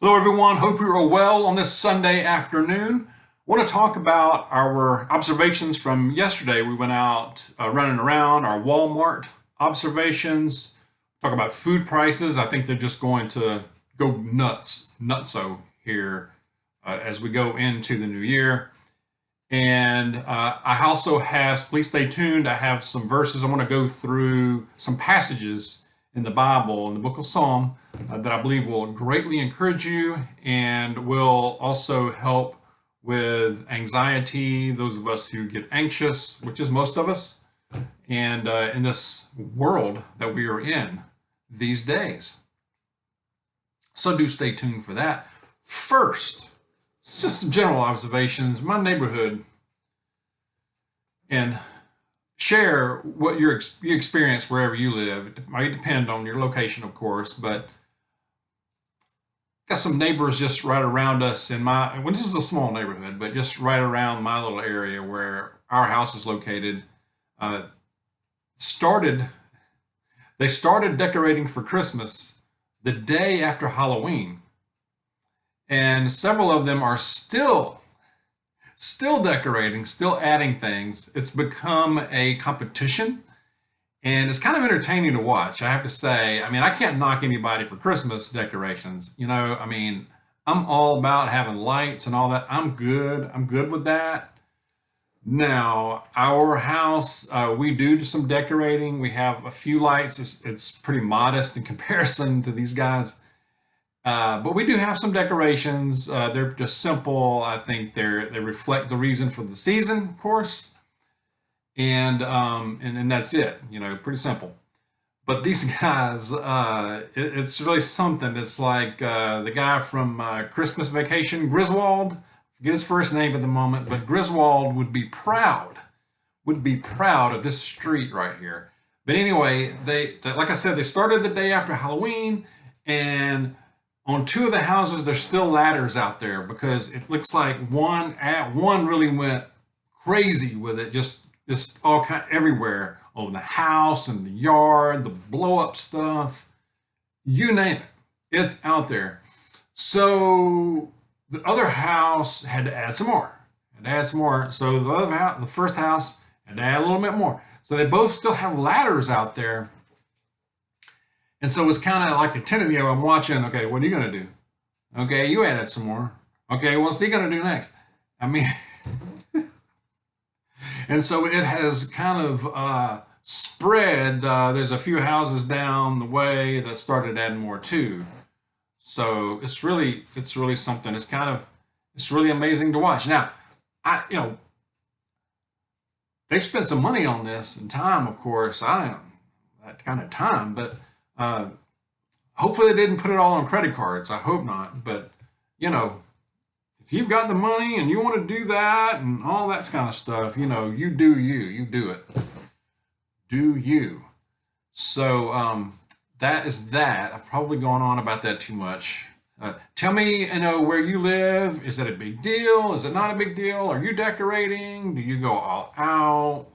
Hello, everyone. Hope you are well on this Sunday afternoon. I want to talk about our observations from yesterday. We went out running around, our Walmart observations, talk about food prices. I think they're just going to go nutso here as we go into the new year. And I also have, please stay tuned. I have some verses. I want to go through some passages in the Bible, in the book of Psalm, that I believe will greatly encourage you and will also help with anxiety, those of us who get anxious, which is most of us, and in this world that we are in these days. So do stay tuned for that. First, it's just some general observations. My neighborhood, and share what you experience wherever you live. It might depend on your location, of course, but got some neighbors just right around us in my, well, this is a small neighborhood, but just right around my little area where our house is located. Uh, started they started decorating for Christmas the day after Halloween, and several of them are still decorating, still adding things. It's become a competition, and it's kind of entertaining to watch, I have to say. I mean, I can't knock anybody for Christmas decorations. I mean, I'm all about having lights and all that. I'm good. I'm good with that. Now, our house, we do some decorating. We have a few lights. It's pretty modest in comparison to these guys. But we do have some decorations. They're just simple. I think they reflect the reason for the season, of course, and that's it. Pretty simple. But these guys, it's really something. It's like the guy from Christmas Vacation, Griswold. Forget his first name at the moment, but Griswold would be proud of this street right here. But anyway, like I said, they started the day after Halloween, and on two of the houses, there's still ladders out there because it looks like one really went crazy with it, just all kind everywhere over the house and the yard, the blow up stuff, you name it, it's out there. So the other house had to add some more, So the first house had to add a little bit more. So they both still have ladders out there, and so it's kind of like a tenant. I'm watching. Okay, what are you gonna do? Okay, you added some more. Okay, what's he gonna do next? I mean, and so it has kind of spread. There's a few houses down the way that started adding more too. So it's really something. It's really amazing to watch. Now, they've spent some money on this and time, of course. I don't that kind of time, but uh, hopefully they didn't put it all on credit cards. I hope not. But you know, if you've got the money and you want to do that and all that kind of stuff, you do you. You do it. Do you. So that is that. I've probably gone on about that too much. Tell me, where you live. Is it a big deal? Is it not a big deal? Are you decorating? Do you go all out?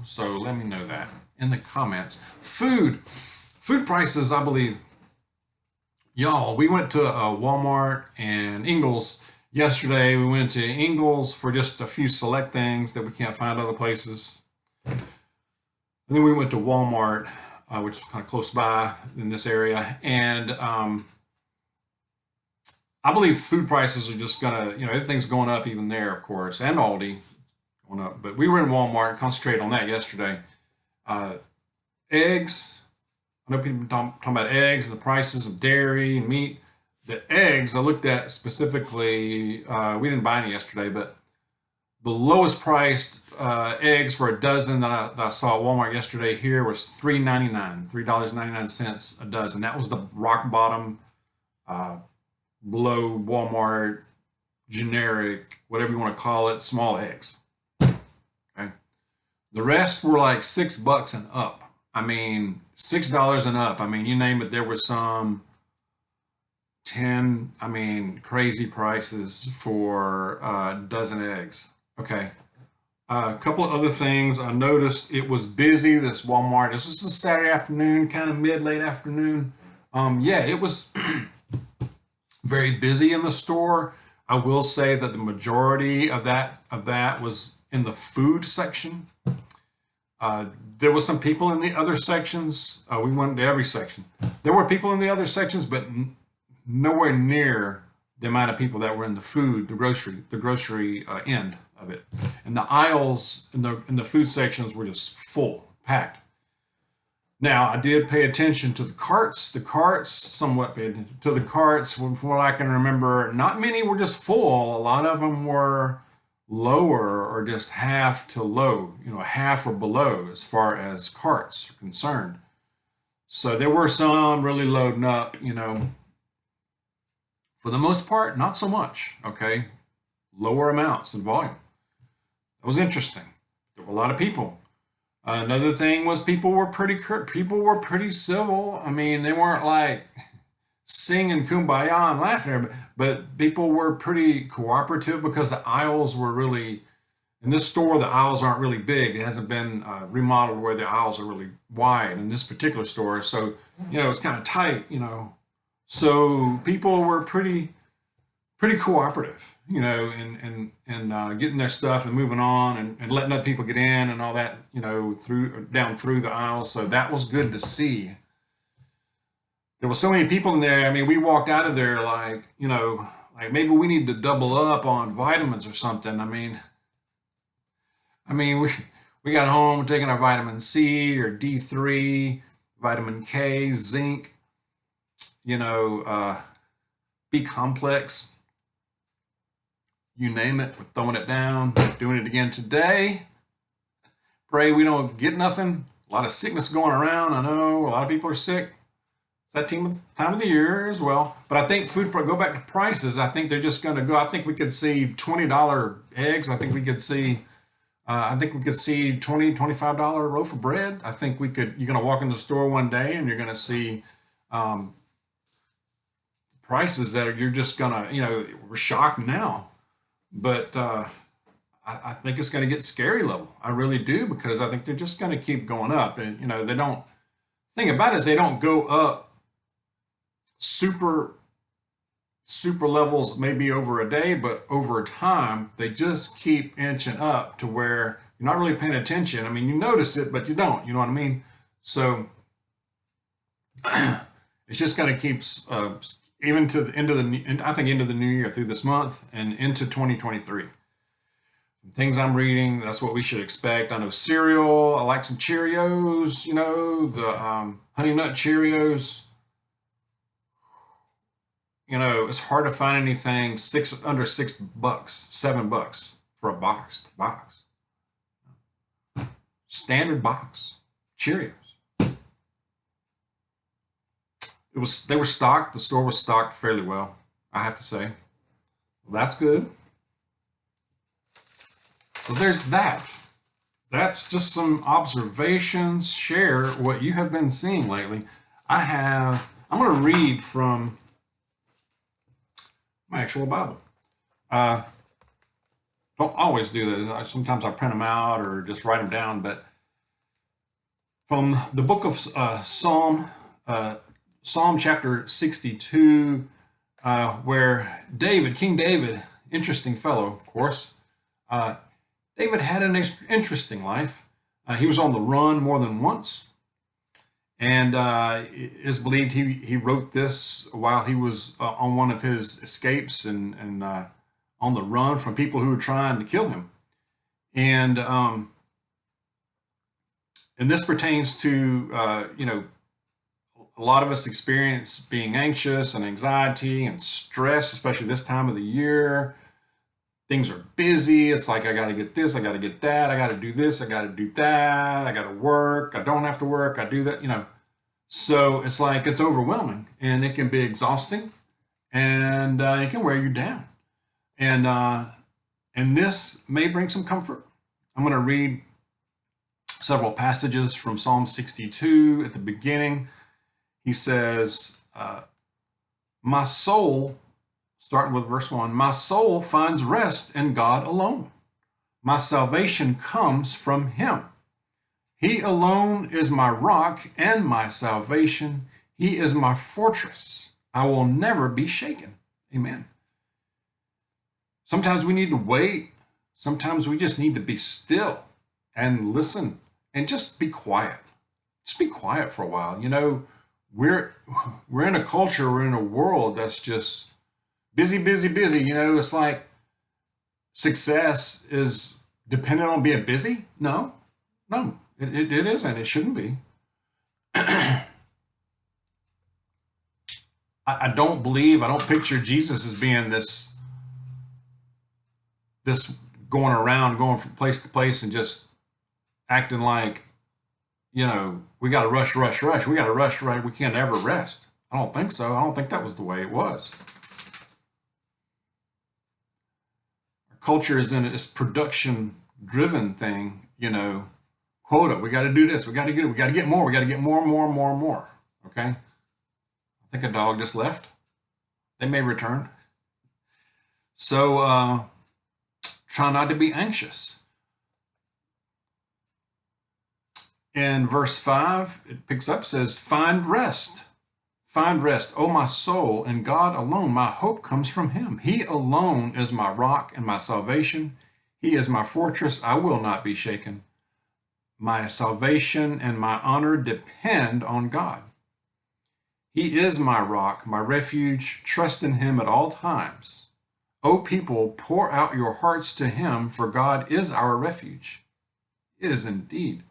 So let me know that in the comments. Food prices, I believe. Y'all, we went to Walmart and Ingles yesterday. We went to Ingles for just a few select things that we can't find other places. And then we went to Walmart, which is kind of close by in this area. And I believe food prices are just gonna, everything's going up even there, of course, and Aldi going up. But we were in Walmart, concentrate on that yesterday. Uh, Eggs, I know people talking about eggs and the prices of dairy and meat. The eggs I looked at specifically, we didn't buy any yesterday, but the lowest priced eggs for a dozen that I saw at Walmart yesterday here was $3.99 a dozen. That was the rock bottom, uh, below Walmart generic, whatever you want to call it, small eggs. Okay, the rest were like $6 and up. I mean, $6 and up. I mean, you name it. There were some 10. I mean, crazy prices for a dozen eggs. Okay. A couple of other things. I noticed it was busy, this Walmart. This was a Saturday afternoon, kind of late afternoon. Yeah, it was very busy in the store. I will say that the majority of that was in the food section. Uh, there was some people in the other sections. We went to every section. There were people in the other sections, but nowhere near the amount of people that were in the food, the grocery end of it. And the aisles in the food sections were just full, packed. Now, I did pay attention to the carts. The carts, somewhat paid attention to the carts. From what I can remember, not many were just full. A lot of them were lower or just half to low, half or below as far as carts are concerned. So there were some really loading up, for the most part, not so much, okay? Lower amounts in volume. That was interesting. There were a lot of people. Another thing was people were pretty civil. I mean, they weren't like singing kumbaya and laughing, but people were pretty cooperative because the aisles were really, in this store, the aisles aren't really big. It hasn't been remodeled where the aisles are really wide in this particular store. So, it's kind of tight, So people were pretty cooperative, and getting their stuff and moving on and letting other people get in and all that, down through the aisles. So that was good to see. There were so many people in there. I mean, we walked out of there like maybe we need to double up on vitamins or something. I mean, we got home taking our vitamin C or D3, vitamin K, zinc, B complex. You name it, we're throwing it down, doing it again today. Pray we don't get nothing. A lot of sickness going around. I know a lot of people are sick. It's that time of the year as well. But I think go back to prices. I think they're just going to go. I think we could see $20 eggs. I think we could see $20, $25 loaf of bread. I think you're going to walk in the store one day and you're going to see prices that you're just going to, we're shocked now. But I think it's going to get scary level. I really do, because I think they're just going to keep going up. And, they don't, thing about it is they don't go up super levels maybe over a day, but over time, they just keep inching up to where you're not really paying attention. I mean, you notice it, but you don't, you know what I mean? So it's just going to keep, even to the end of into the new year, through this month and into 2023. Things I'm reading, that's what we should expect. I know cereal, I like some Cheerios, the Honey Nut Cheerios. It's hard to find anything under $6, $7 for a box. Standard box Cheerios. They were stocked. The store was stocked fairly well, I have to say. Well, that's good. So there's that. That's just some observations. Share what you have been seeing lately. I'm going to read from my actual Bible. Don't always do that. Sometimes I print them out or just write them down. But from the book of Psalm chapter 62, where King David, interesting fellow, of course. David had an interesting life. He was on the run more than once. And it is believed he wrote this while he was on one of his escapes and on the run from people who were trying to kill him. And this pertains to, a lot of us experience being anxious and anxiety and stress, especially this time of the year. Things are busy. It's like, I got to get this, I got to get that, I got to do this, I got to do that, I got to work, I don't have to work, I do that, So it's like, it's overwhelming, and it can be exhausting, and it can wear you down. And this may bring some comfort. I'm going to read several passages from Psalm 62 at the beginning. He says, my soul, starting with verse 1, my soul finds rest in God alone. My salvation comes from him. He alone is my rock and my salvation. He is my fortress. I will never be shaken. Amen. Sometimes we need to wait. Sometimes we just need to be still and listen and just be quiet. Just be quiet for a while. You know, we're in a culture, we're in a world that's just busy, busy, busy. You know, it's like success is dependent on being busy. No, no, it isn't. It shouldn't be. I don't believe, I don't picture Jesus as being this going around, going from place to place and just acting like, you know, we got to rush, rush, rush. We got to rush, right? We can't ever rest. I don't think so. I don't think that was the way it was. Our culture is in this production driven thing, you know, quota. We got to do this. We got to get more. We got to get more, more, more, more. Okay. I think a dog just left. They may return. So try not to be anxious. In verse 5, it picks up, says, find rest. Find rest, O my soul, in God alone. My hope comes from him. He alone is my rock and my salvation. He is my fortress. I will not be shaken. My salvation and my honor depend on God. He is my rock, my refuge. Trust in him at all times. O people, pour out your hearts to him, for God is our refuge. It is indeed.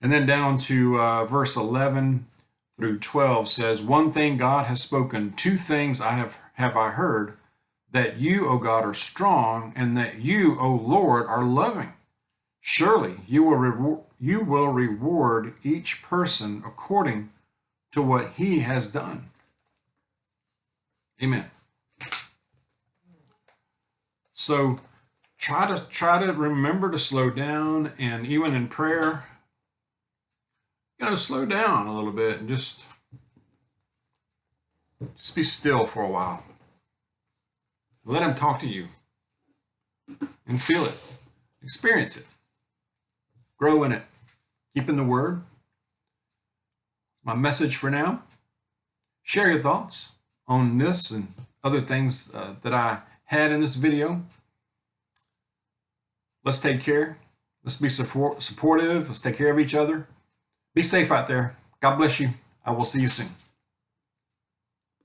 And then down to verse 11 through 12 says, one thing God has spoken, two things have I heard, that you, O God, are strong, and that you, O Lord, are loving. Surely you will reward each person according to what he has done. Amen. So try to remember to slow down, and even in prayer, you know, slow down a little bit and just be still for a while. Let him talk to you and feel it, experience it, grow in it, keep in the word. My message for now. Share your thoughts on this and other things that I had in this video. Let's take care. Let's be supportive. Let's take care of each other. Be safe out there. God bless you. I will see you soon.